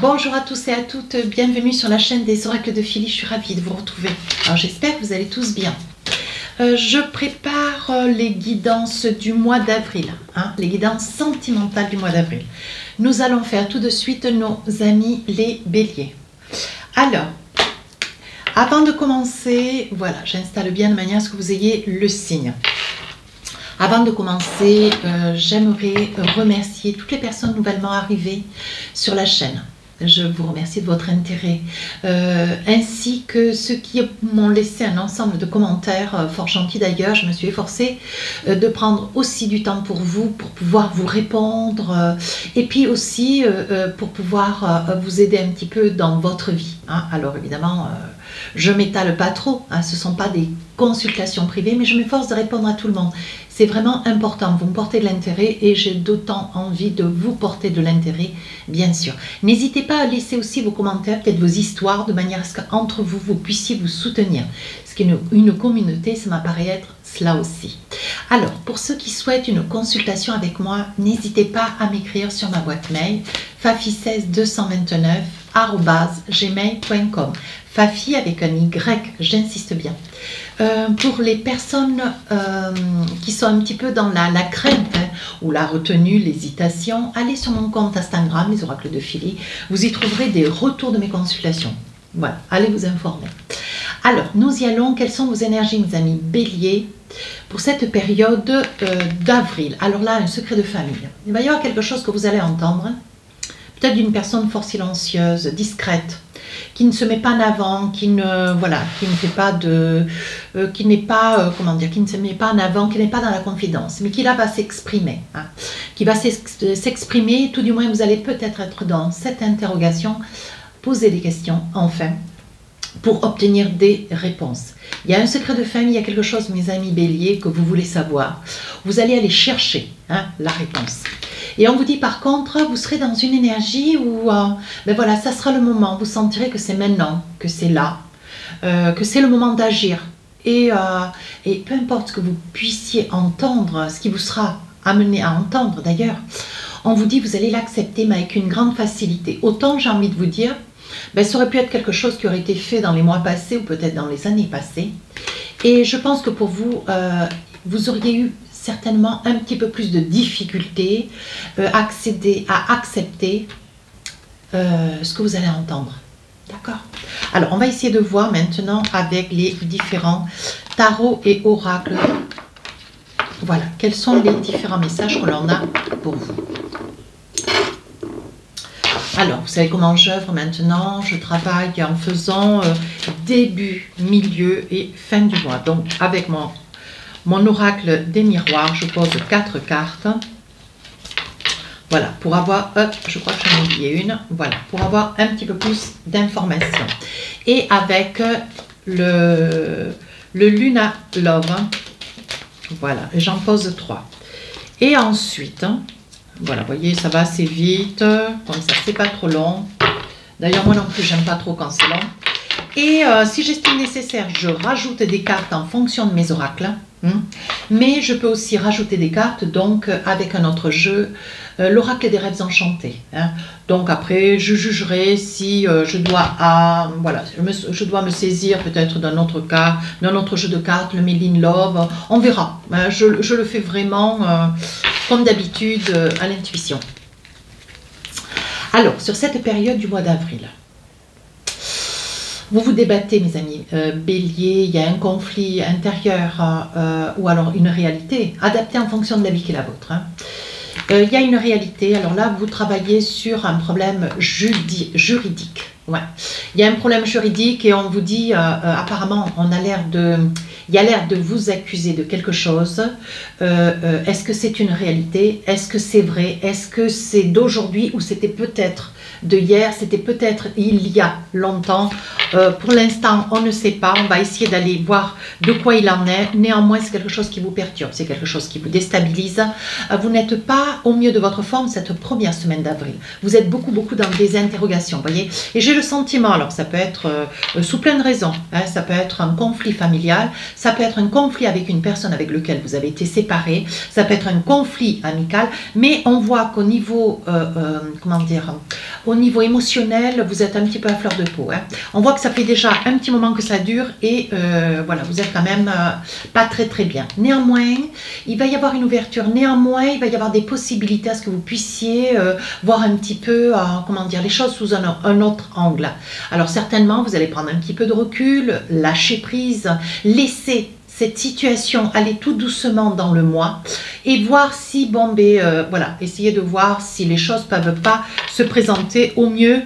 Bonjour à tous et à toutes, bienvenue sur la chaîne des oracles de Philly, je suis ravie de vous retrouver. Alors j'espère que vous allez tous bien. Je prépare les guidances du mois d'avril, les guidances sentimentales du mois d'avril. Nous allons faire tout de suite nos amis les béliers. Alors, avant de commencer, voilà, j'installe bien de manière à ce que vous ayez le signe. Avant de commencer, j'aimerais remercier toutes les personnes nouvellement arrivées sur la chaîne. Je vous remercie de votre intérêt, ainsi que ceux qui m'ont laissé un ensemble de commentaires fort gentils d'ailleurs. Je me suis efforcée de prendre aussi du temps pour vous, pour pouvoir vous répondre, et puis aussi pour pouvoir vous aider un petit peu dans votre vie. Alors évidemment, je ne m'étale pas trop, ce ne sont pas des consultations privées, mais je m'efforce de répondre à tout le monde. C'est vraiment important, vous me portez de l'intérêt et j'ai d'autant envie de vous porter de l'intérêt, bien sûr. N'hésitez pas à laisser aussi vos commentaires, peut-être vos histoires, de manière à ce qu'entre vous, vous puissiez vous soutenir. Ce qui est une communauté, ça m'apparaît être cela aussi. Alors, pour ceux qui souhaitent une consultation avec moi, n'hésitez pas à m'écrire sur ma boîte mail fafi16229@gmail.com. Fafi avec un Y, j'insiste bien. Pour les personnes qui sont un petit peu dans la crainte ou la retenue, l'hésitation, allez sur mon compte Instagram, les oracles de Philly. Vous y trouverez des retours de mes consultations. Voilà, allez vous informer. Alors, nous y allons. Quelles sont vos énergies, mes amis béliers, pour cette période d'avril? Alors là, un secret de famille. Il va y avoir quelque chose que vous allez entendre, peut-être d'une personne fort silencieuse, discrète, qui ne se met pas en avant, qui ne fait pas de, qui n'est pas, qui ne se met pas en avant, qui n'est pas dans la confidence, mais qui là va s'exprimer, qui va s'exprimer. Tout du moins, vous allez peut-être être dans cette interrogation, poser des questions, enfin, pour obtenir des réponses. Il y a un secret de famille, il y a quelque chose, mes amis béliers, que vous voulez savoir. Vous allez aller chercher la réponse. Et on vous dit par contre, vous serez dans une énergie où, voilà, ça sera le moment, vous sentirez que c'est maintenant, que c'est là, que c'est le moment d'agir. Et peu importe ce que vous puissiez entendre, ce qui vous sera amené à entendre d'ailleurs, on vous dit, vous allez l'accepter, mais avec une grande facilité. Autant j'ai envie de vous dire, ça aurait pu être quelque chose qui aurait été fait dans les mois passés ou peut-être dans les années passées. Et je pense que pour vous, vous auriez eu certainement un petit peu plus de difficulté à accepter ce que vous allez entendre. D'accord? Alors, on va essayer de voir maintenant avec les différents tarots et oracles. Voilà, quels sont les différents messages que l'on a pour vous. Alors, vous savez comment j'œuvre maintenant. Je travaille en faisant début, milieu et fin du mois. Donc, avec mon oracle des miroirs, je pose 4 cartes. Voilà, pour avoir, je crois que j'en ai oublié une. Voilà, pour avoir un petit peu plus d'informations. Et avec le Luna Love, voilà, j'en pose 3. Et ensuite, voilà, vous voyez, ça va assez vite, comme ça, c'est pas trop long. D'ailleurs, moi non plus, j'aime pas trop quand c'est long. Et si j'estime nécessaire, je rajoute des cartes en fonction de mes oracles. Mais je peux aussi rajouter des cartes, donc avec un autre jeu, l'oracle des rêves enchantés. Donc après, je jugerai si je dois me saisir peut-être d'un autre cas, d'un autre jeu de cartes, le Made in Love. On verra. Je le fais vraiment comme d'habitude à l'intuition. Alors, sur cette période du mois d'avril, vous vous débattez, mes amis béliers, il y a un conflit intérieur ou alors une réalité, adaptée en fonction de la vie qui est la vôtre. Il y a une réalité, alors là, vous travaillez sur un problème juridique. Ouais. Il y a un problème juridique et on vous dit, apparemment, il y a l'air de vous accuser de quelque chose. Est-ce que c'est une réalité? Est-ce que c'est vrai? Est-ce que c'est d'aujourd'hui ou c'était peut-être de hier? C'était peut-être il y a longtemps. Pour l'instant, on ne sait pas. On va essayer d'aller voir de quoi il en est. Néanmoins, c'est quelque chose qui vous perturbe. C'est quelque chose qui vous déstabilise. Vous n'êtes pas au mieux de votre forme cette première semaine d'avril. Vous êtes beaucoup dans des interrogations, voyez. Et j'ai le sentiment, alors ça peut être sous plein de raisons. Hein, ça peut être un conflit familial. Ça peut être un conflit avec une personne avec laquelle vous avez été séparés. Ça peut être un conflit amical. Mais on voit qu'au niveau, comment dire, au niveau émotionnel, vous êtes un petit peu à fleur de peau. Hein. On voit que ça fait déjà un petit moment que ça dure et voilà, vous êtes quand même pas très bien. Néanmoins, il va y avoir une ouverture. Néanmoins, il va y avoir des possibilités à ce que vous puissiez voir un petit peu, comment dire, les choses sous un autre angle. Alors certainement, vous allez prendre un petit peu de recul, lâcher prise, laisser cette situation aller tout doucement dans le mois et voir si, bon, ben, voilà, essayez de voir si les choses ne peuvent pas se présenter au mieux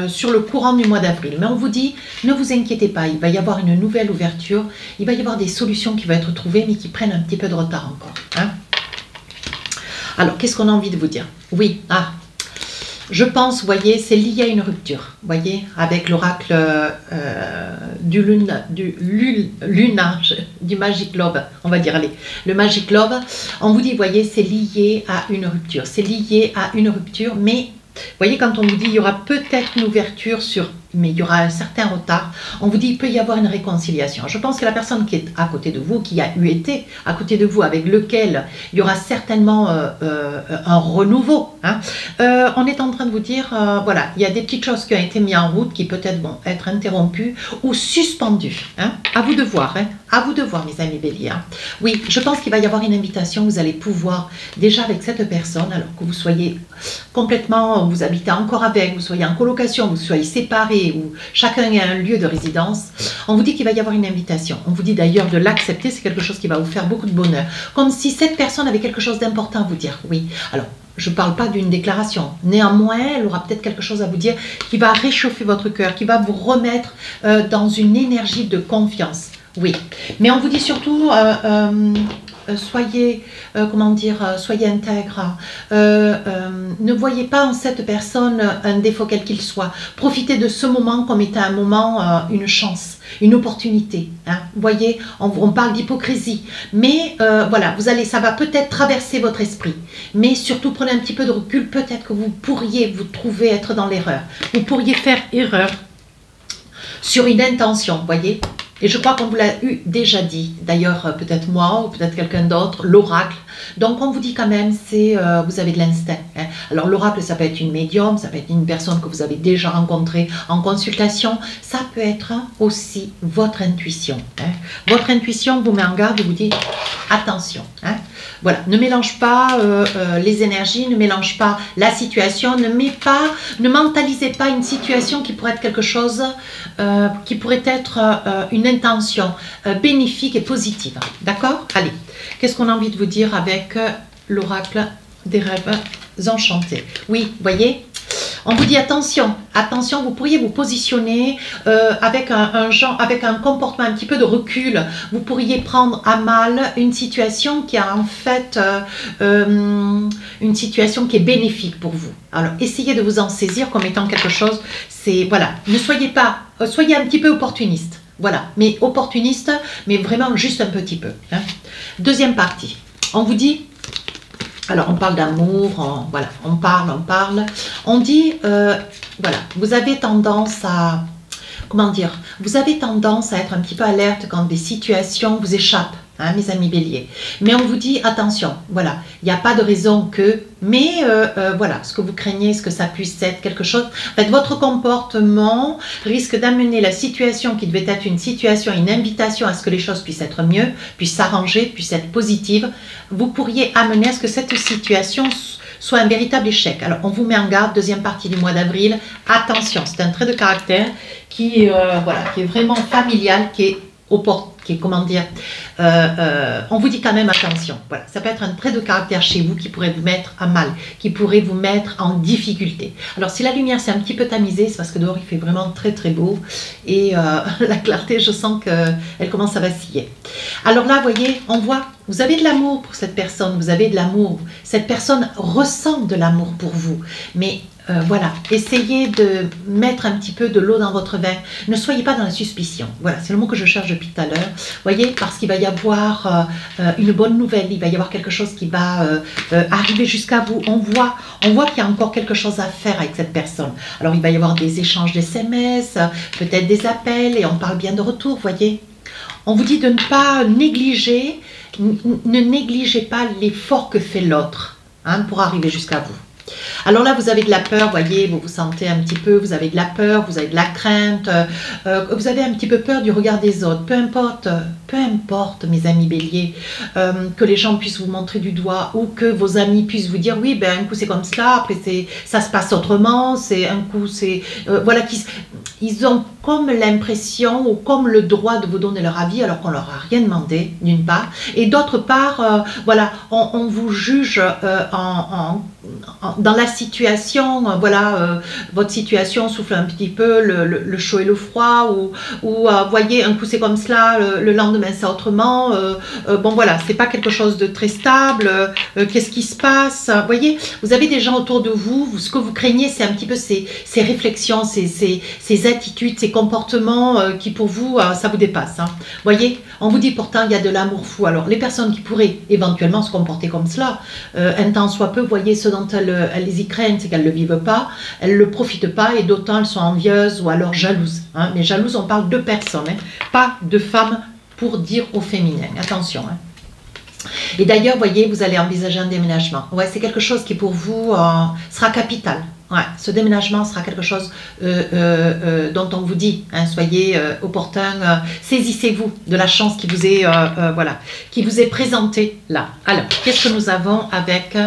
sur le courant du mois d'avril. Mais on vous dit, ne vous inquiétez pas, il va y avoir une nouvelle ouverture, il va y avoir des solutions qui vont être trouvées, mais qui prennent un petit peu de retard encore. Hein. Alors, qu'est-ce qu'on a envie de vous dire? Oui, je pense, vous voyez, c'est lié à une rupture, vous voyez, avec l'oracle du Magic Love, on va dire, allez, le Magic Love. On vous dit, vous voyez, c'est lié à une rupture, c'est lié à une rupture, mais vous voyez, quand on vous dit, il y aura peut-être une ouverture mais il y aura un certain retard, on vous dit, il peut y avoir une réconciliation. Je pense que la personne qui est à côté de vous, qui a été à côté de vous, avec lequel il y aura certainement un renouveau, hein, on est en train de vous dire, voilà, il y a des petites choses qui ont été mises en route, qui peut-être vont être interrompues ou suspendues. Hein. À vous de voir, hein, à vous de voir, mes amis béliers. Hein. Oui, je pense qu'il va y avoir une invitation, vous allez pouvoir, déjà avec cette personne, alors que vous soyez complètement, vous habitez encore avec, vous soyez en colocation, vous soyez séparés, où chacun a un lieu de résidence, on vous dit qu'il va y avoir une invitation. On vous dit d'ailleurs de l'accepter, c'est quelque chose qui va vous faire beaucoup de bonheur. Comme si cette personne avait quelque chose d'important à vous dire. Oui, alors, je ne parle pas d'une déclaration. Néanmoins, elle aura peut-être quelque chose à vous dire qui va réchauffer votre cœur, qui va vous remettre dans une énergie de confiance. Oui, mais on vous dit surtout... soyez, comment dire, soyez intègre, ne voyez pas en cette personne un défaut quel qu'il soit. Profitez de ce moment comme étant un moment, une chance, une opportunité. Hein. Vous voyez, on parle d'hypocrisie, mais voilà, ça va peut-être traverser votre esprit. Mais surtout, prenez un petit peu de recul, peut-être que vous pourriez vous trouver être dans l'erreur. Vous pourriez faire erreur sur une intention, vous voyez. Et je crois qu'on vous l'a déjà dit, d'ailleurs peut-être moi ou peut-être quelqu'un d'autre, l'oracle. Donc on vous dit quand même, vous avez de l'instinct. Hein. Alors l'oracle, ça peut être une médium, ça peut être une personne que vous avez déjà rencontrée en consultation. Ça peut être aussi votre intuition. Hein. Votre intuition vous met en garde et vous dit attention. Hein. Voilà, ne mélange pas les énergies, ne mélange pas la situation, ne mentalisez pas une situation qui pourrait être quelque chose, qui pourrait être une intention bénéfique et positive. D'accord? Allez, qu'est-ce qu'on a envie de vous dire avec l'oracle des rêves enchantés? Oui, voyez, on vous dit attention, attention, vous pourriez vous positionner avec avec un comportement un petit peu de recul. Vous pourriez prendre à mal une situation qui a en fait une situation qui est bénéfique pour vous. Alors, essayez de vous en saisir comme étant quelque chose. Voilà, ne soyez pas, soyez un petit peu opportuniste. Voilà, mais opportuniste, mais vraiment juste un petit peu. Hein. Deuxième partie, on vous dit. Alors, on parle d'amour, voilà, on parle. On dit, voilà, vous avez tendance à, comment dire, vous avez tendance à être un petit peu alerte quand des situations vous échappent, hein, mes amis béliers. Mais on vous dit, attention, voilà, il n'y a pas de raison que, mais voilà, ce que vous craignez, ce que ça puisse être quelque chose, en fait, votre comportement risque d'amener la situation qui devait être une situation, une invitation à ce que les choses puissent être mieux, puissent s'arranger, puissent être positives. Vous pourriez amener à ce que cette situation soit un véritable échec. Alors, on vous met en garde, deuxième partie du mois d'avril. Attention, c'est un trait de caractère qui, voilà, qui est vraiment familial, qui est comment dire, on vous dit quand même attention. Voilà, ça peut être un trait de caractère chez vous qui pourrait vous mettre à mal, qui pourrait vous mettre en difficulté. Alors si la lumière s'est un petit peu tamisée, c'est parce que dehors il fait vraiment très beau et la clarté, je sens qu'elle commence à vaciller. Alors là, vous voyez, on voit, vous avez de l'amour pour cette personne, vous avez de l'amour. Cette personne ressent de l'amour pour vous, mais Voilà, essayez de mettre un petit peu de l'eau dans votre verre. Ne soyez pas dans la suspicion. Voilà, c'est le mot que je cherche depuis tout à l'heure. Voyez, parce qu'il va y avoir une bonne nouvelle, il va y avoir quelque chose qui va arriver jusqu'à vous. On voit qu'il y a encore quelque chose à faire avec cette personne. Alors, il va y avoir des échanges d'SMS, peut-être des appels, et on parle bien de retour, voyez. On vous dit de ne pas négliger, ne négligez pas l'effort que fait l'autre pour arriver jusqu'à vous. Alors là, vous avez de la peur, voyez, vous vous sentez un petit peu, vous avez de la peur, vous avez de la crainte, vous avez un petit peu peur du regard des autres. Peu importe, mes amis béliers, que les gens puissent vous montrer du doigt ou que vos amis puissent vous dire, oui, ben un coup c'est comme cela, après ça se passe autrement, c'est un coup c'est... voilà, ils ont comme l'impression ou comme le droit de vous donner leur avis alors qu'on leur a rien demandé, d'une part, et d'autre part, voilà, on vous juge dans la situation, voilà, votre situation souffle un petit peu, le chaud et le froid, ou voyez, un coup c'est comme cela, le lendemain c'est autrement, bon voilà, c'est pas quelque chose de très stable, qu'est-ce qui se passe, voyez, vous avez des gens autour de vous, ce que vous craignez c'est un petit peu ces réflexions, ces attitudes, ces comportements qui pour vous, ça vous dépasse, voyez, on vous dit pourtant il y a de l'amour fou, alors les personnes qui pourraient éventuellement se comporter comme cela, un temps soit peu, voyez, ce dont elles y craignent, c'est qu'elles ne le vivent pas, elles ne le profitent pas et d'autant elles sont envieuses ou alors jalouses. Mais jalouses, on parle de personnes, pas de femmes pour dire au féminin. Attention. Et d'ailleurs, voyez, vous allez envisager un déménagement. Ouais, c'est quelque chose qui pour vous sera capital. Ouais, ce déménagement sera quelque chose dont on vous dit, soyez opportun, saisissez-vous de la chance qui vous est, voilà, qui vous est présentée là. Alors, qu'est-ce que nous avons avec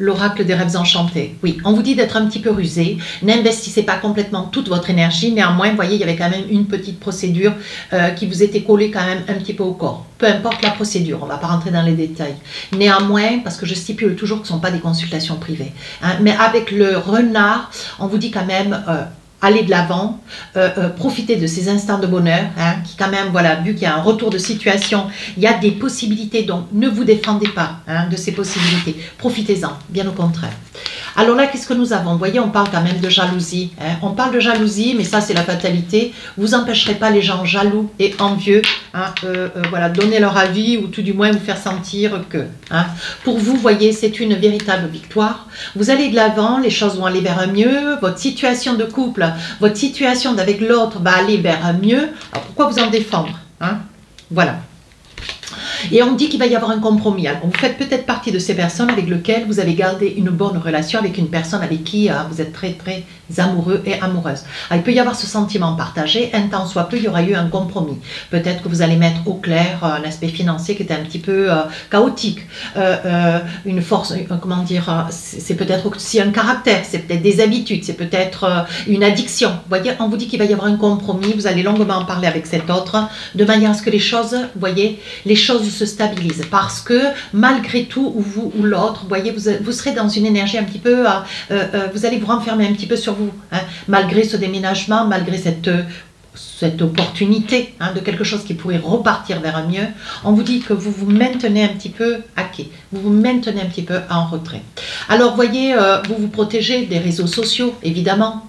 l'oracle des rêves enchantés? Oui, on vous dit d'être un petit peu rusé, n'investissez pas complètement toute votre énergie, néanmoins, vous voyez, il y avait quand même une petite procédure qui vous était collée quand même un petit peu au corps. Peu importe la procédure, on ne va pas rentrer dans les détails. Néanmoins, parce que je stipule toujours que ce ne sont pas des consultations privées, mais avec le renard, on vous dit quand même... aller de l'avant, profiter de ces instants de bonheur, qui quand même, voilà, vu qu'il y a un retour de situation, il y a des possibilités, donc ne vous défendez pas de ces possibilités, profitez-en, bien au contraire. Alors là, qu'est-ce que nous avons? Vous voyez, on parle quand même de jalousie, on parle de jalousie, mais ça c'est la fatalité, vous empêcherez pas les gens jaloux et envieux, voilà, donner leur avis ou tout du moins vous faire sentir que, pour vous, voyez, c'est une véritable victoire, vous allez de l'avant, les choses vont aller vers un mieux, votre situation de couple, votre situation avec l'autre va aller vers un mieux. Alors pourquoi vous en défendre, voilà. Et on dit qu'il va y avoir un compromis. Alors, vous faites peut-être partie de ces personnes avec lesquelles vous avez gardé une bonne relation avec une personne avec qui vous êtes très très amoureux et amoureuse. Alors, il peut y avoir ce sentiment partagé, un temps soit peu, il y aura eu un compromis. Peut-être que vous allez mettre au clair un aspect financier qui était un petit peu chaotique, une force, comment dire, c'est peut-être aussi un caractère, c'est peut-être des habitudes, c'est peut-être une addiction. Vous voyez, on vous dit qu'il va y avoir un compromis, vous allez longuement en parler avec cet autre, de manière à ce que les choses, vous voyez, les choses se stabilisent, parce que malgré tout, ou vous ou l'autre, vous voyez, vous serez dans une énergie un petit peu, vous allez vous renfermer un petit peu sur vous, malgré ce déménagement, malgré cette opportunité de quelque chose qui pourrait repartir vers un mieux, on vous dit que vous vous maintenez un petit peu à quai, vous vous maintenez un petit peu en retrait. Alors, voyez, vous vous protégez des réseaux sociaux, évidemment,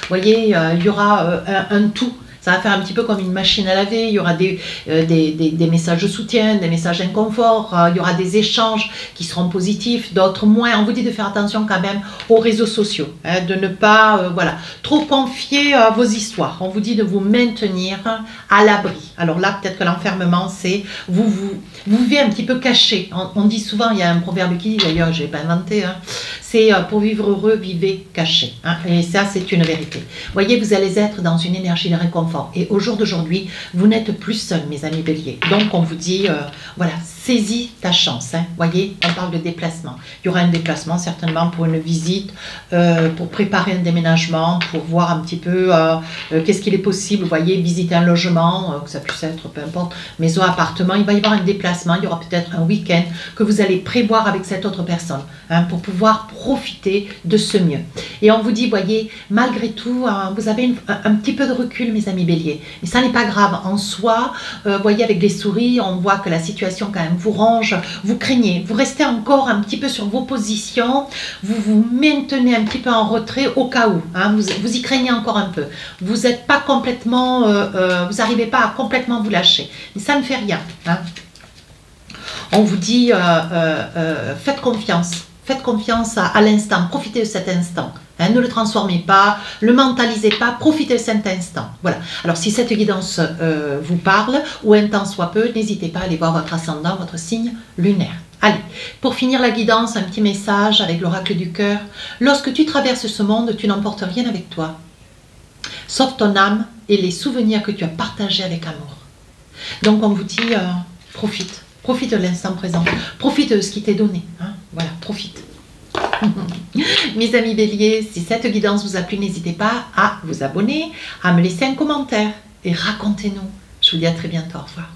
voyez, il y aura un tout. Ça va faire un petit peu comme une machine à laver, il y aura des messages de soutien, des messages d'inconfort, il y aura des échanges qui seront positifs, d'autres moins. On vous dit de faire attention quand même aux réseaux sociaux, de ne pas voilà, trop confier vos histoires. On vous dit de vous maintenir à l'abri. Alors là, peut-être que l'enfermement, c'est vous vivez un petit peu caché. On dit souvent, il y a un proverbe qui dit, d'ailleurs, je n'ai pas inventé, c'est pour vivre heureux, vivez caché. Et ça, c'est une vérité. Vous voyez, vous allez être dans une énergie de réconfort. Et au jour d'aujourd'hui, vous n'êtes plus seuls, mes amis béliers. Donc, on vous dit, voilà, saisis ta chance. Voyez, on parle de déplacement. Il y aura un déplacement, certainement, pour une visite, pour préparer un déménagement, pour voir un petit peu qu'est-ce qu'il est possible. Vous voyez, visiter un logement, que ça puisse être, peu importe, maison, appartement. Il va y avoir un déplacement, il y aura peut-être un week-end que vous allez prévoir avec cette autre personne, pour pouvoir profiter de ce mieux. Et on vous dit, voyez, malgré tout, vous avez un petit peu de recul, mes amis béliers. Mais ça n'est pas grave. En soi, voyez, avec les souris, on voit que la situation quand même vous ronge, vous craignez, vous restez encore un petit peu sur vos positions, vous vous maintenez un petit peu en retrait au cas où, hein, vous y craignez encore un peu, vous n'êtes pas complètement, vous n'arrivez pas à complètement vous lâcher, mais ça ne fait rien, hein. On vous dit, faites confiance à l'instant, profitez de cet instant. Hein, ne le transformez pas, le mentalisez pas, profitez de cet instant. Voilà. Alors si cette guidance vous parle, ou un temps soit peu, n'hésitez pas à aller voir votre ascendant, votre signe lunaire. Allez, pour finir la guidance, un petit message avec l'oracle du cœur. Lorsque tu traverses ce monde, tu n'emportes rien avec toi, sauf ton âme et les souvenirs que tu as partagés avec amour. Donc on vous dit, profite de l'instant présent, profite de ce qui t'est donné. Hein, voilà, profite. Mes amis béliers, si cette guidance vous a plu, n'hésitez pas à vous abonner, à me laisser un commentaire et racontez-nous. Je vous dis à très bientôt, au revoir.